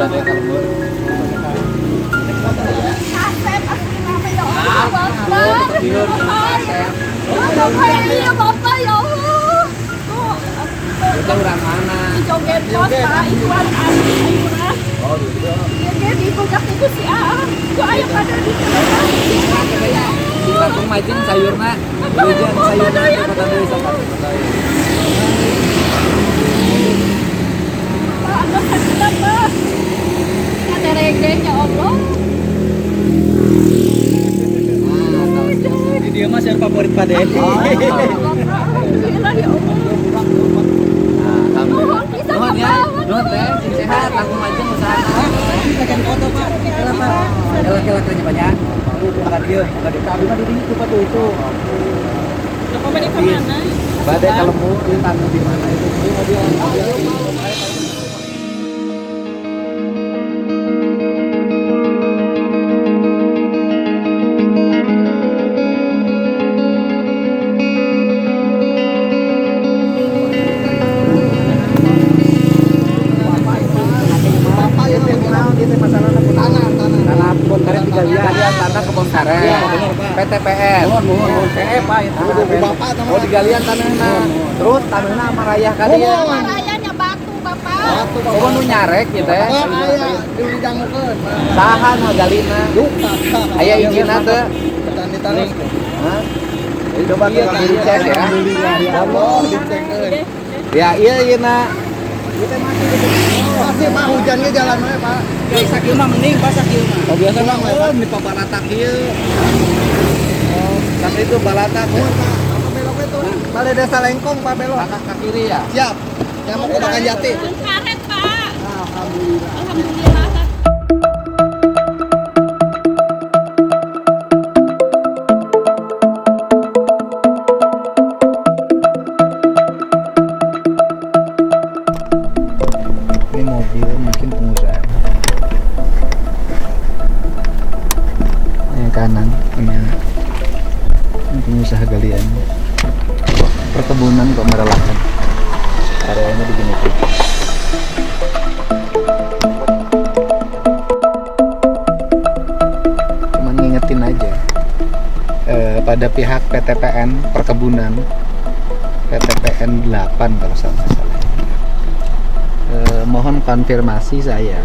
Badai kalembur. Asep asli nama ya Allah Bapak. Tidur Asep. Bapak iya Bapak ya Allah. Itu orang mana? Di joget pos Pak, Iwan asli Iwan. Oh, gitu. Iya dia di puncak itu si A. Kok aya pada di Kita pemajin sayurna. Hujan sayurna ke kota deui sapat. Ada sakit Pak. Ada regeng ya Allah. Dia mas yang favorit Pak Dede. Alhamdulillah ya Allah. Alhamdulillah. Nuhun ya. Nuhun teh, sing sehat, langsung aja usaha. Tekan foto Pak. Kenapa? Kelak-kelak aja banyak. Makan dia, makan dia. Tapi mah di itu Pak tuh itu. Bapak balik ke mana? Badai kalembur itu tamu di mana itu? Tanah kebun karet di Galian, tanah kebun karet. PTPN. PE Pak itu. Oh di Galian tanahna. Terus tanahna sama rayah kalian. Rayanya batu Bapak. Oh nu nyarek gitu ya. Di dijangukeun. Saha nu galina. Aya izin teh. Petani tanah. Hah? Coba kita dicek ya. Allah dicengkeun. Ya iya na. Pasti Pak hujannya jalan we Pak. Sakieu mah mending pas sakieu mah. Oh biasa Bang. Di paparata kieu. Oh, tapi itu balata tuh. Apa beloknya tuh? Balai Desa Lengkong Pak belok. Ke kiri ya. Siap. Yang mau ke Bakan Jati. Karet Pak. Alhamdulillah. Alhamdulillah. Ini mobil mungkin pengusaha. Yang kanan ini pengusaha galian. Perkebunan kok merelakan. Areanya begini tuh. Cuman ngingetin aja pada pihak PTPN Perkebunan PTPN 8 kalau salah. Mohon konfirmasi saya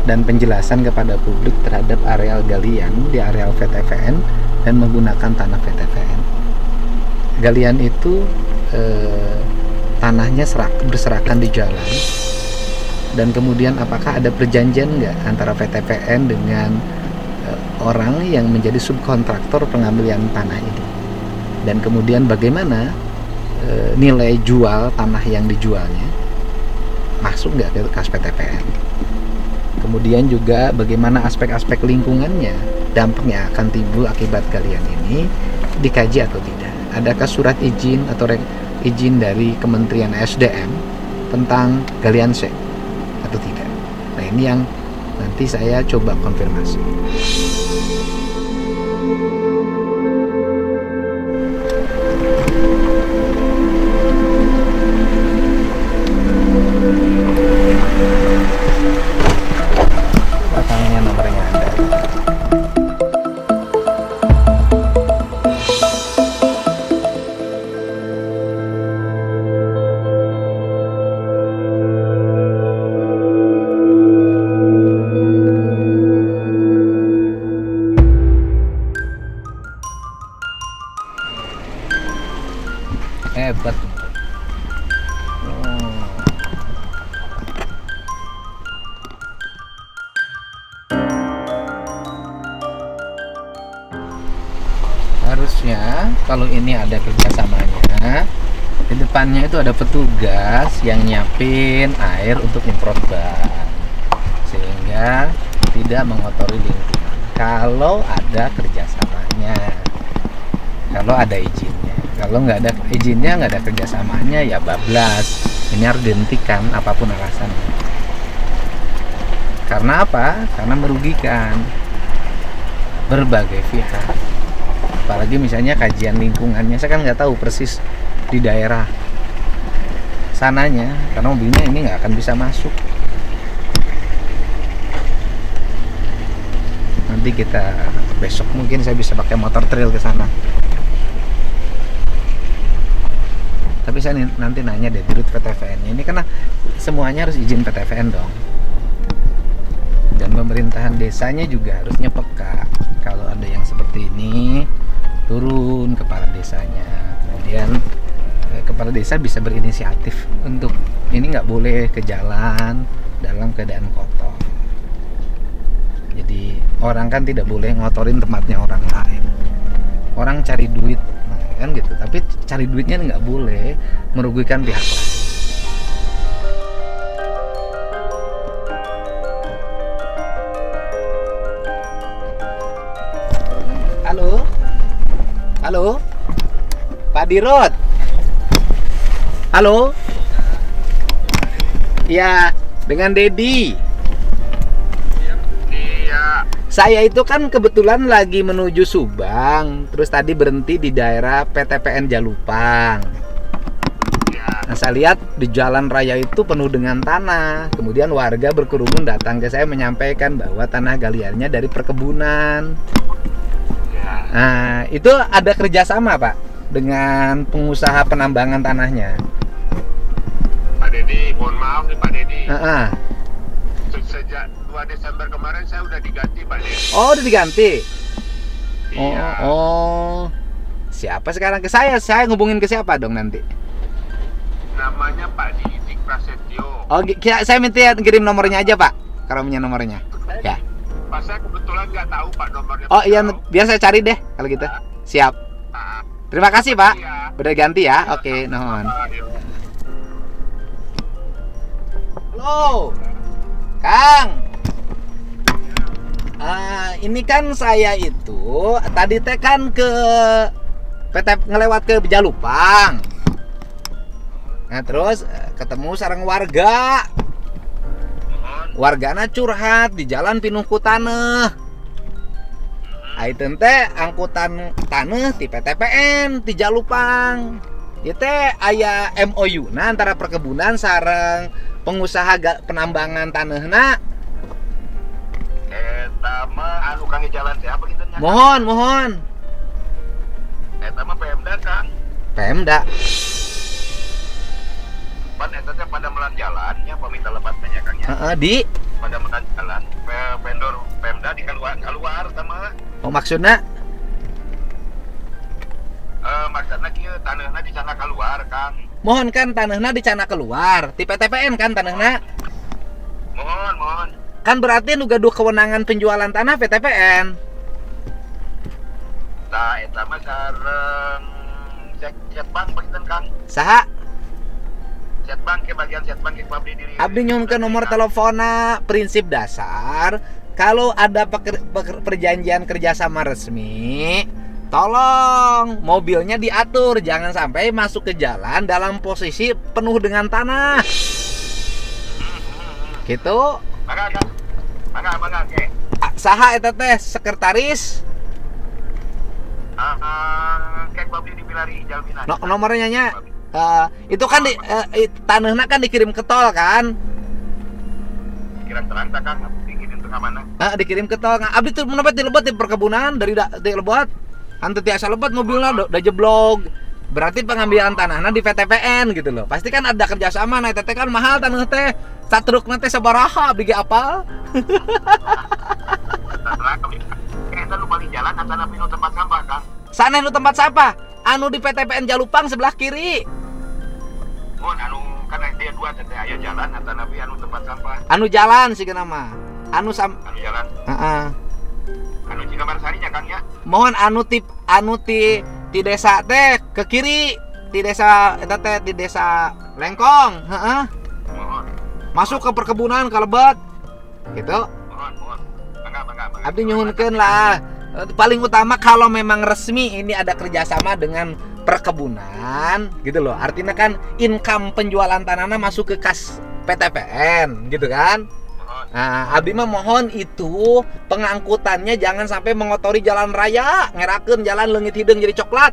dan penjelasan kepada publik terhadap areal galian di areal VTVN dan menggunakan tanah VTVN. Galian itu tanahnya berserakan di jalan, dan kemudian apakah ada perjanjian nggak antara VTVN dengan orang yang menjadi subkontraktor pengambilan tanah ini, dan kemudian bagaimana nilai jual tanah yang dijualnya masuk nggak ke kas PTPN. Kemudian juga bagaimana aspek-aspek lingkungannya, dampaknya akan timbul akibat galian ini dikaji atau tidak. Adakah surat izin atau izin dari Kementerian SDM tentang galian C atau tidak. Nah ini yang nanti saya coba konfirmasi. Belakangnya nomornya ada. Hebat. Harusnya kalau ini ada kerjasamanya, di depannya itu ada petugas yang nyiapin air untuk nyemprot ban, sehingga tidak mengotori lingkungan. Kalau ada kerjasamanya, kalau ada izinnya. Kalau nggak ada izinnya, nggak ada kerjasamanya, ya bablas. Ini harus dihentikan apapun alasannya. Karena apa? Karena merugikan berbagai pihak. Apalagi misalnya kajian lingkungannya, saya kan nggak tahu persis di daerah sananya, karena mobilnya ini nggak akan bisa masuk. nanti kita besok mungkin saya bisa pakai motor trail ke sana. Tapi saya nanti nanya deh di PTVN-nya ini, karena semuanya harus izin PTVN dong. Dan pemerintahan desanya juga harusnya peka. Kalau ada yang seperti ini, turun kepala desanya. Kemudian kepala desa bisa berinisiatif untuk ini nggak boleh ke jalan dalam keadaan kotor. Jadi orang kan tidak boleh ngotorin tempatnya orang lain. Orang cari duit, kan gitu. Tapi cari duitnya nggak boleh merugikan pihak lain. Halo, halo, Pak Dirot. Halo, ya, dengan Dedi. Saya itu kan kebetulan lagi menuju Subang, terus tadi berhenti di daerah PTPN Jalupang. Nah, saya lihat di jalan raya itu penuh dengan tanah. Kemudian warga berkerumun datang ke saya menyampaikan bahwa tanah galiannya dari perkebunan. Nah, itu ada kerjasama Pak dengan pengusaha penambangan tanahnya. Pak Dedi, mohon maaf nih Pak Dedi. Sejak 2 Desember kemarin saya udah diganti Pak Dedi. Oh, udah diganti? Iya. Oh. Siapa sekarang ke saya? Saya ngubungin ke siapa dong nanti? Namanya Pak Didik Prasetyo. Oh, saya minta kirim nomornya aja Pak, kalau punya nomornya. Ya. Pak, saya kebetulan nggak tahu Pak nomornya. Oh iya, Tahu. biar saya cari deh kalau gitu. Siap. Ah, Terima kasih Pak. iya. Udah ganti ya. Oke, nuhun. Ayo. Halo, Kang. Ini kan saya itu tadi teh kan ke ngelewat ke Jalupang. Nah terus ketemu sareng warga. Wargana curhat di jalan pinuh ku tanah. Ayeuna teh angkutan tanah di PTPN di Jalupang. Ieu teh aya MOU-na antara perkebunan sareng pengusaha penambangan tanahna. Eta mah anu kang jalan siapa gitu nya? Mohon. Eta mah Pemda Kang. Pemda. Pan eta teh pada melan jalan nya peminta lebat teh nya Kang nya. Di Pada melan jalan vendor Pemda di keluar sama maksudnya maksudna kieu taneuhna di sana keluar Kang. mohon kan tanahna dicana keluar di PTPN kan tanahna. Mohon. Kan berarti nu gaduh kewenangan penjualan tanah PTPN. Nah, eta mah sareng cek bank begitu Kang. Saha? Chat bank ke bagian chat bank ke abdi diri. Abdi nyuhun ke nomor telepona. Prinsip dasar kalau ada perjanjian kerjasama resmi, tolong mobilnya diatur, jangan sampai masuk ke jalan dalam posisi penuh dengan tanah. Gitu. Mangga ke. Saha eta teh sekretaris? Kayak abdi di Pilari Jalmina. Nomornya nya. Itu kan tanahnya kan dikirim ke tol kan? Kirang terang tak Kang, dikirim ke mana? Dikirim ke tol. Abdi tuh menepet di Lebet di perkebunan dari Lebet. Ante tiasa Lebet mobilnya udah jeblok. Berarti pengambilan tanahnya di PTPN gitu loh. Pasti kan ada kerjasama. Nah, teh kan mahal tanah teh. Satruk nanti sabaraha abdi ge apal. Eta lu paling jalan antara pinu tempat sampah Kang. Sana nu tempat sampah. Anu di PTPN Jalupang sebelah kiri. Mun anu kan aya dua teh aya jalan antara anu tempat sampah. Anu jalan sih nama. Anu jalan. Anu Cikamar Sarinya Kang ya. Mohon anu ti desa teh ke kiri. Di desa eta teh di desa Lengkong, Mohon. Masuk ke perkebunan ke Lebet. Gitu. Mohon. Mangga. Abdi nyuhunkeun lah. Paling utama kalau memang resmi ini ada kerjasama dengan perkebunan gitu loh. Artinya kan income penjualan tanahnya masuk ke kas PTPN gitu kan. Nah, abdi mah mohon itu pengangkutannya jangan sampai mengotori jalan raya, ngerakeun jalan leungit hideung jadi coklat.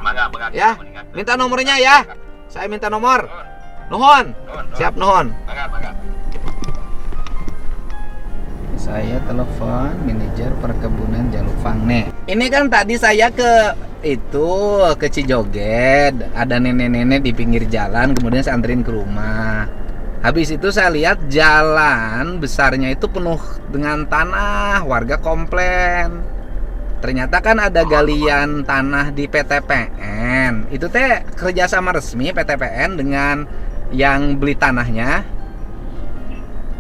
Mangga. Ya, minta nomornya ya. Saya minta nomor. Nuhun. Siap nuhun. Mangga. Saya telepon manajer perkebunan Jalupang nih. Ini kan tadi saya ke Cijoget, ada nenek-nenek di pinggir jalan, kemudian saya anterin ke rumah. Habis itu saya lihat jalan besarnya itu penuh dengan tanah, warga komplain. Ternyata kan ada galian tanah di PTPN. Itu teh kerjasama resmi PTPN dengan yang beli tanahnya.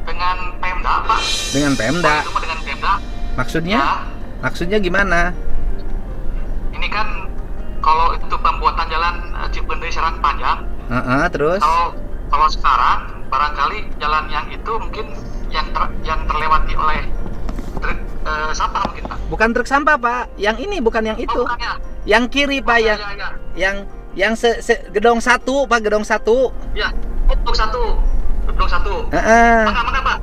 Dengan Pemda, Pak. Dengan Pemda. Itu mah dengan Pemda. Maksudnya? Ya. Maksudnya gimana? Ini kan kalau itu pembuatan jalan Cipeundeuh Serang Panjang. Terus? Kalau sekarang barangkali jalan yang itu mungkin yang terlewati oleh truk sampah mungkin, Pak. Bukan truk sampah, Pak. Yang ini bukan yang itu. Oh, bukan ya? Yang kiri, Pak, ya. Yang gedung 1, Pak, gedung 1. Ya, gedung 1. Gedung 1. Mana, Pak?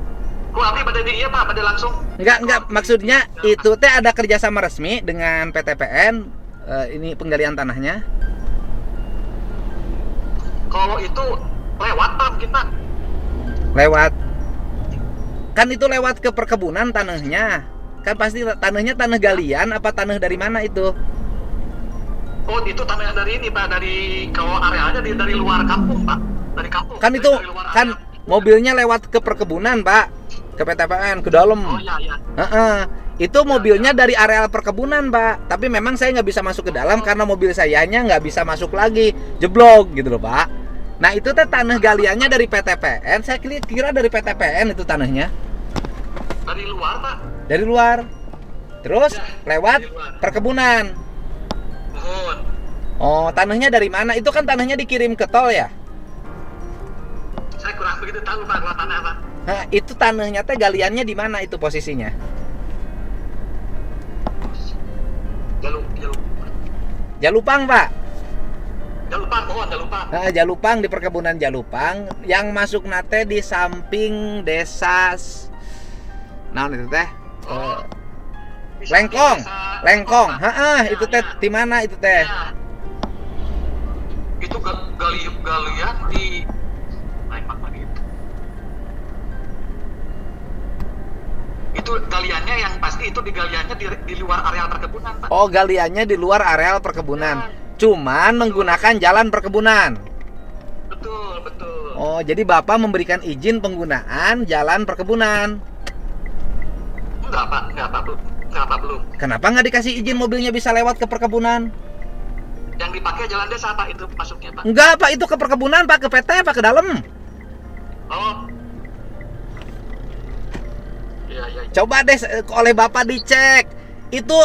Ku abdi pada di iya, Pak, pada langsung. Enggak, maksudnya itu teh ada kerjasama resmi dengan PTPN, ini penggalian tanahnya. Kalau itu lewat, Pak, mungkin, Pak. Lewat. Kan itu lewat ke perkebunan tanahnya. Kan pasti tanahnya tanah galian apa tanah dari mana itu? Oh, itu tanah dari ini, Pak, dari kalau arealnya dari luar kampung, Pak. Dari kampung. Kan itu dari luar kan area. mobilnya lewat ke perkebunan, Pak. Ke PTPN, ke dalam. Oh, iya. Itu mobilnya dari areal perkebunan, Pak. Tapi memang saya nggak bisa masuk ke dalam karena mobil sayanya nggak bisa masuk lagi, jeblok gitu loh, Pak. Nah itu teh tanah galiannya dari PTPN. Saya kira dari PTPN itu tanahnya. Dari luar, Pak. Dari luar. Terus Ya, lewat dari luar. perkebunan. Mohon. Oh, tanahnya dari mana? Itu kan tanahnya dikirim ke tol ya? Saya kurang begitu tahu, Pak, kalau tanah, Pak. Nah, itu tanahnya teh galiannya di mana itu posisinya? Jalupang, Pak. Jalupang, mohon, Jalupang. Nah, Jalupang, di perkebunan Jalupang yang masuk nate di samping desa itu teh? Oh. Di Lengkong. samping desa Lengkong. Pak. Ya, Itu teh ya. di mana itu teh? Ya. Itu galian di itu galiannya yang pasti itu di galiannya di luar areal perkebunan, Pak. Oh, galiannya di luar areal perkebunan. Cuman menggunakan jalan perkebunan. Betul. Oh, jadi Bapak memberikan izin penggunaan jalan perkebunan. Enggak, Pak, belum. Kenapa nggak dikasih izin mobilnya bisa lewat ke perkebunan? Yang dipakai jalan desa, Pak, itu masuknya, Pak. Enggak, Pak, itu ke perkebunan, Pak, ke PT, Pak, ke dalam. Oh. Iya. Coba deh oleh Bapak dicek. Itu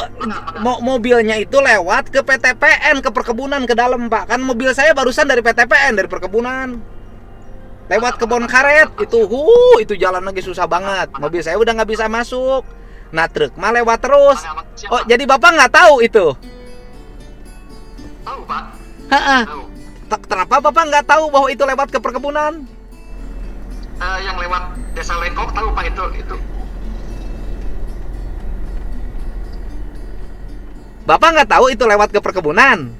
mobilnya itu lewat ke PTPN, ke perkebunan, ke dalam, Pak. Kan mobil saya barusan dari PTPN, dari perkebunan. Lewat kebun karet, itu jalan lagi susah banget. Mobil saya udah nggak bisa masuk. Nah, truk mah lewat terus. Oh, jadi Bapak nggak tahu itu? Tahu, Pak. Tahu. Kenapa Bapak nggak tahu bahwa itu lewat ke perkebunan? Yang lewat desa Lengkong tahu, Pak, itu. Bapak nggak tahu itu lewat ke perkebunan?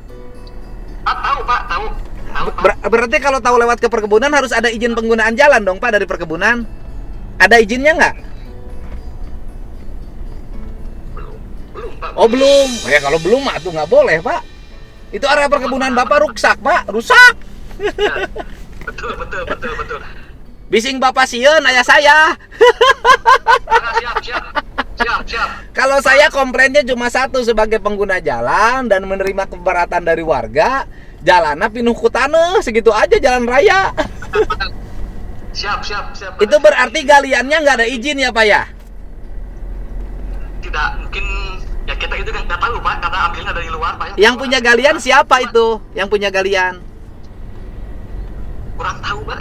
Tahu, Pak, tahu. Berarti kalau tahu lewat ke perkebunan harus ada izin penggunaan jalan dong, Pak, dari perkebunan? Ada izinnya nggak? Belum, Pak. Oh, belum. Ya kalau belum mah tuh nggak boleh, Pak. Itu area perkebunan Bapak rusak, Pak. Rusak. Ya, betul. Bising Bapak sieun ayah saya. Siap. Kalau saya komplainnya cuma satu sebagai pengguna jalan dan menerima keberatan dari warga, jalannya pinuh ku tanah, segitu aja jalan raya. Siap. Itu berarti galiannya nggak ada izin ya, Pak ya? Tidak, mungkin ya kita itu nggak tahu, Pak, karena ambilnya dari luar, Pak. Yang punya galian siapa itu? Yang punya galian? Kurang tahu, Pak.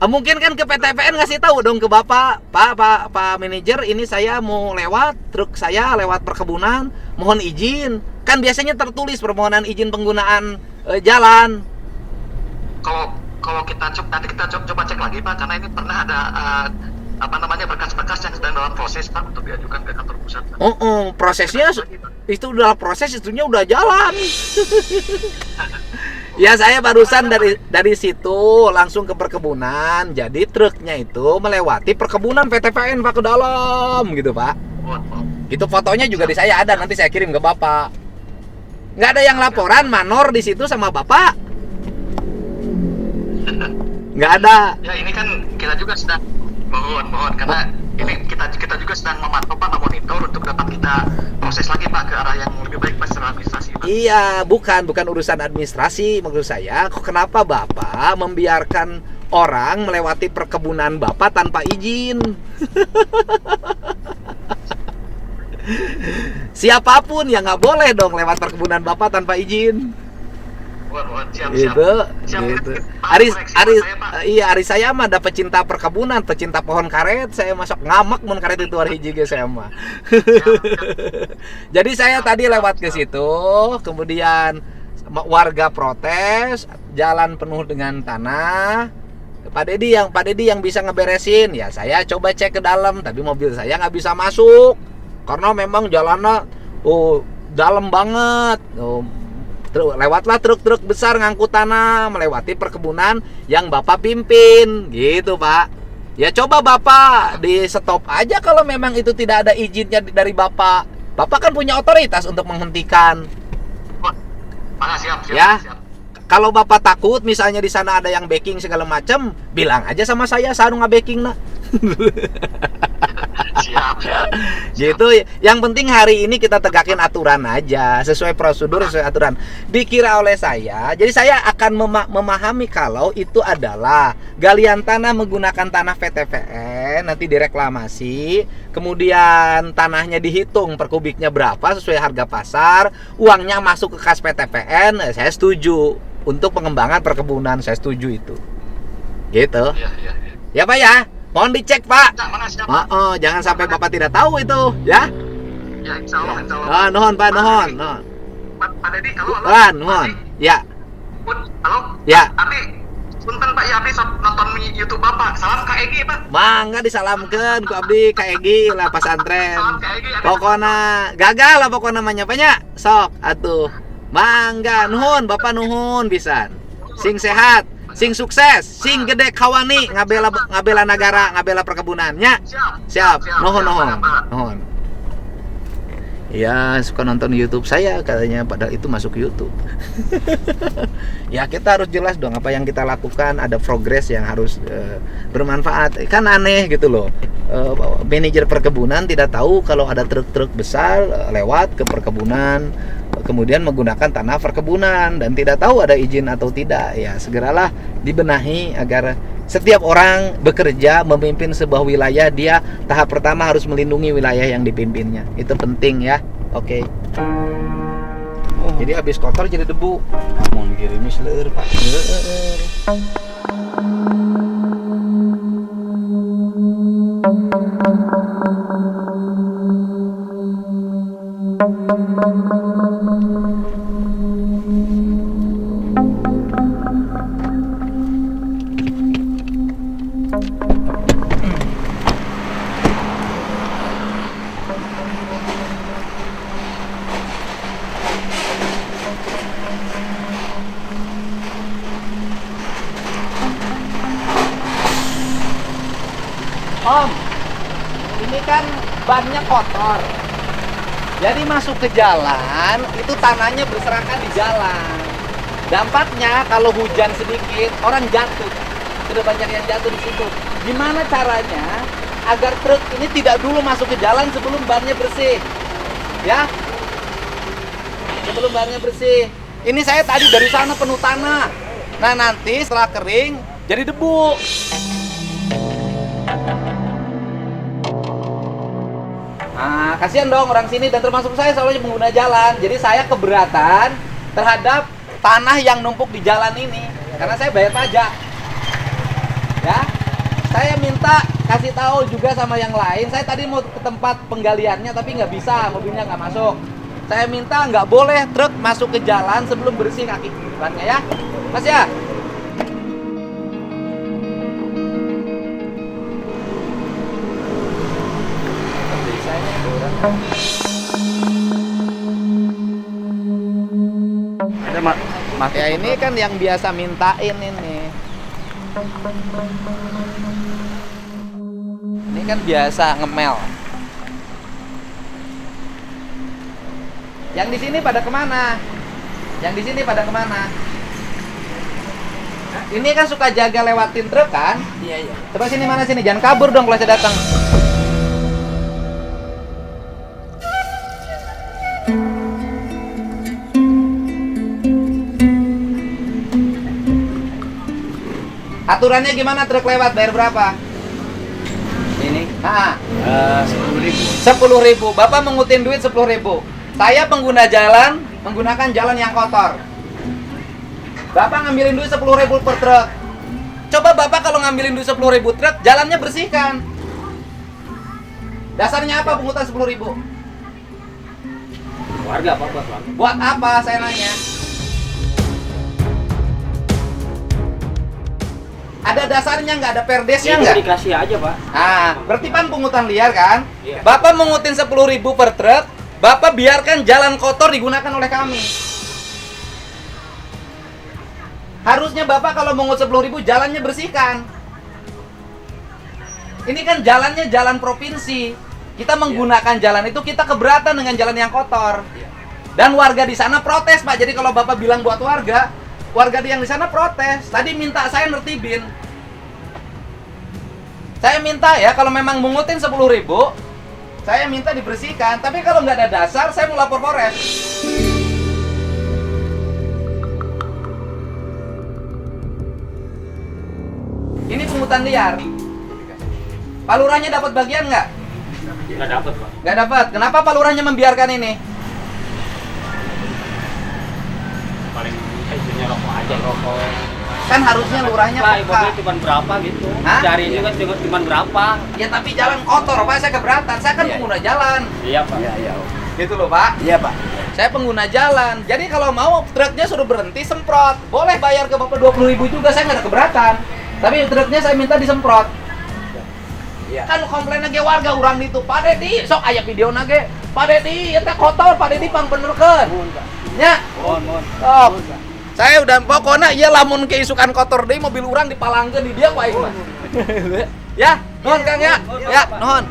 Mungkin kan ke PTPN ngasih tahu dong ke Bapak, Pak manajer, ini saya mau lewat, truk saya lewat perkebunan, mohon izin. Kan biasanya tertulis permohonan izin penggunaan jalan. Kalau kita nanti kita coba cek lagi, Pak, karena ini pernah ada berkas-berkas yang sedang dalam proses, Pak, untuk diajukan ke kantor pusat, Pak. Prosesnya itu udah proses, itunya udah jalan. Ya saya barusan dari situ langsung ke perkebunan. Jadi truknya itu melewati perkebunan VTPN Pak ke dalam gitu Pak. Itu fotonya juga di saya ada, nanti saya kirim ke Bapak. Nggak ada yang laporan manor di situ sama Bapak? Nggak ada. Ya ini kan kita juga sedang mohon karena ini kita juga sedang memantau Pak, memonitor untuk dapat kita proses lagi Pak ke arah yang lebih baik Pak secara administrasi Pak. Iya, bukan urusan administrasi maksud saya. Kenapa Bapak membiarkan orang melewati perkebunan Bapak tanpa izin? Siapapun yang nggak boleh dong lewat perkebunan Bapak tanpa izin. Siap. Gitu. Aris Saya, saya mah ada pecinta perkebunan, pecinta pohon karet. Saya masuk ngamak mun karet itu hari hiji ge saya mah. Jadi saya tadi lewat ke situ, kemudian warga protes, jalan penuh dengan tanah. Pak Dedi yang bisa ngeberesin. Ya saya coba cek ke dalam, tapi mobil saya nggak bisa masuk karena memang jalannya dalam banget. Lewatlah truk-truk besar ngangkut tanah melewati perkebunan yang Bapak pimpin gitu Pak. Ya coba Bapak di stop aja kalau memang itu tidak ada izinnya dari Bapak. Bapak kan punya otoritas untuk menghentikan. siap. Kalau Bapak takut misalnya di sana ada yang backing segala macam, bilang aja sama saya nggak backing nah. Siap. Gitu. Yang penting hari ini kita tegakin aturan aja, sesuai prosedur, sesuai aturan. Dikira oleh saya, jadi saya akan memahami kalau itu adalah galian tanah menggunakan tanah VTPN, nanti direklamasi, kemudian tanahnya dihitung per kubiknya berapa sesuai harga pasar, uangnya masuk ke kas VTPN, saya setuju. Untuk pengembangan perkebunan saya setuju itu. Gitu. Ya Pak ya. Mohon dicek Pak. Jangan sampai Bapak tidak tahu itu, ya. Ya, insya Allah. Nuhun Pak, nuhun. Pak Dedi, halo. Nuhun. Ya. Halo. Ya. Abi, punten Pak ya, Abi nonton YouTube Bapak. Salam Kak Egi, Pak. Mangga disalamkeun ku abdi Kak Egi lah pasantren. Salam Kak Egi. Pokona gagal lah pokona namanya banyak. Sok atuh. Mangga nuhun Bapak nuhun pisan. Sing sehat, sing sukses, sing gede kawani ngabela negara, ngabela perkebunannya. Siap. Nuhun. Ya suka nonton YouTube saya katanya, padahal itu masuk YouTube. Ya kita harus jelas dong apa yang kita lakukan, ada progres yang harus bermanfaat. Kan aneh gitu loh, manajer perkebunan tidak tahu kalau ada truk-truk besar lewat ke perkebunan, kemudian menggunakan tanah perkebunan dan tidak tahu ada izin atau tidak. Ya segeralah dibenahi agar setiap orang bekerja memimpin sebuah wilayah, dia tahap pertama harus melindungi wilayah yang dipimpinnya. Itu penting ya. Oke. Jadi habis kotor jadi debu. Mau dikirimis leur Pak. Om, ini kan bannya kotor. Jadi masuk ke jalan, itu tanahnya berserakan di jalan. Dampaknya kalau hujan sedikit, orang jatuh. Sudah banyak yang jatuh di situ. Gimana caranya agar truk ini tidak dulu masuk ke jalan sebelum bannya bersih? Ya? Sebelum bannya bersih. Ini saya tadi dari sana penuh tanah. Nah, nanti setelah kering jadi debu. Nah, kasihan dong orang sini dan termasuk saya soalnya pengguna jalan. Jadi saya keberatan terhadap tanah yang numpuk di jalan ini karena saya bayar pajak. Ya, saya minta kasih tahu juga sama yang lain. Saya tadi mau ke tempat penggaliannya tapi nggak bisa, mobilnya nggak masuk. Saya minta nggak boleh truk masuk ke jalan sebelum bersih kaki depannya ya, Mas ya. Ada Ya ini kan yang biasa mintain ini. Ini kan biasa ngemel. Yang di sini pada kemana? Yang di sini pada kemana? Ini kan suka jaga lewatin truk kan? Iya. Coba sini, mana sini, jangan kabur dong kalau saya datang. Aturannya gimana truk lewat, bayar berapa? Ini 10.000. Bapak mengutin duit 10.000. Saya pengguna jalan menggunakan jalan yang kotor. Bapak ngambilin duit 10.000 per truk. Coba Bapak kalau ngambilin duit 10.000 truk, jalannya bersihkan. Dasarnya apa pungutan 10.000? warga apa buat warga? Buat apa saya nanya? Ada dasarnya nggak? Ada perdesnya Ini nggak? dikasih aja, Pak. Ah, berarti pan pungutan liar kan? Iya. Bapak mengutin 10.000 per truk, Bapak biarkan jalan kotor digunakan oleh kami. Harusnya Bapak kalau mengut 10.000 jalannya bersihkan. Ini kan jalannya jalan provinsi. Kita menggunakan jalan itu, kita keberatan dengan jalan yang kotor. Dan warga di sana protes, Pak. Jadi kalau Bapak bilang buat warga yang di sana protes. Tadi minta saya nertibin. Saya minta ya, kalau memang mengutin 10.000, saya minta dibersihkan. Tapi kalau nggak ada dasar, saya mau lapor Polres. Ini pungutan liar. Pak Lurahnya dapat bagian nggak? Nggak dapat, Pak. Nggak dapat. Kenapa Pak Lurahnya membiarkan ini? Paling isinya rokok aja, rokok. Kan harusnya lurahnya Pak, peka. ibaratnya cuma berapa gitu. Hah? Cari juga cuma berapa. Ya tapi jalan kotor, Pak. Saya keberatan. Saya kan pengguna jalan. Iya, Pak. Gitu loh, Pak. Iya, Pak. Saya pengguna jalan. Jadi kalau mau truknya suruh berhenti, semprot. Boleh bayar ke Bapak 20.000 juga, saya nggak ada keberatan. Tapi truknya saya minta disemprot. Iya. Kan komplain lagi warga urang itu, Pak Dedi, sok aya video nage. Pak Dedi, eta kotor, Pak Dedi pang benerkeun. Nya. Mohon. Oh. Saya udah pokoknya iya lamun keisukan kotor deui mobil urang dipalangkeun di dia ku aing mah. Ya, nuhun Kang ya. Ya, nuhun.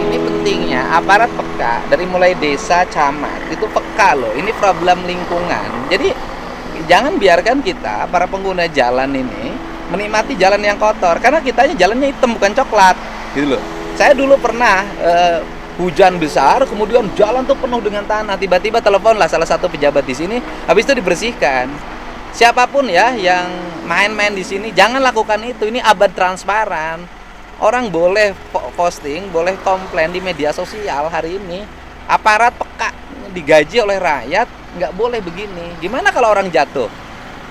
Ini pentingnya aparat peka dari mulai desa, camat itu peka loh. Ini problem lingkungan. Jadi jangan biarkan kita para pengguna jalan ini menikmati jalan yang kotor karena kitanya jalannya hitam bukan coklat gitu loh. Saya dulu pernah hujan besar, kemudian jalan tuh penuh dengan tanah. Tiba-tiba teleponlah salah satu pejabat di sini, habis itu dibersihkan. Siapapun ya yang main-main di sini, jangan lakukan itu. Ini abad transparan. Orang boleh posting, boleh komplain di media sosial hari ini. Aparat peka, digaji oleh rakyat, nggak boleh begini. Gimana kalau orang jatuh?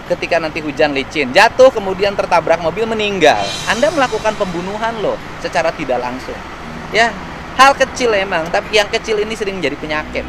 Ketika nanti hujan licin, jatuh kemudian tertabrak mobil meninggal. Anda melakukan pembunuhan loh, secara tidak langsung. Ya, hal kecil emang, tapi yang kecil ini sering menjadi penyakit.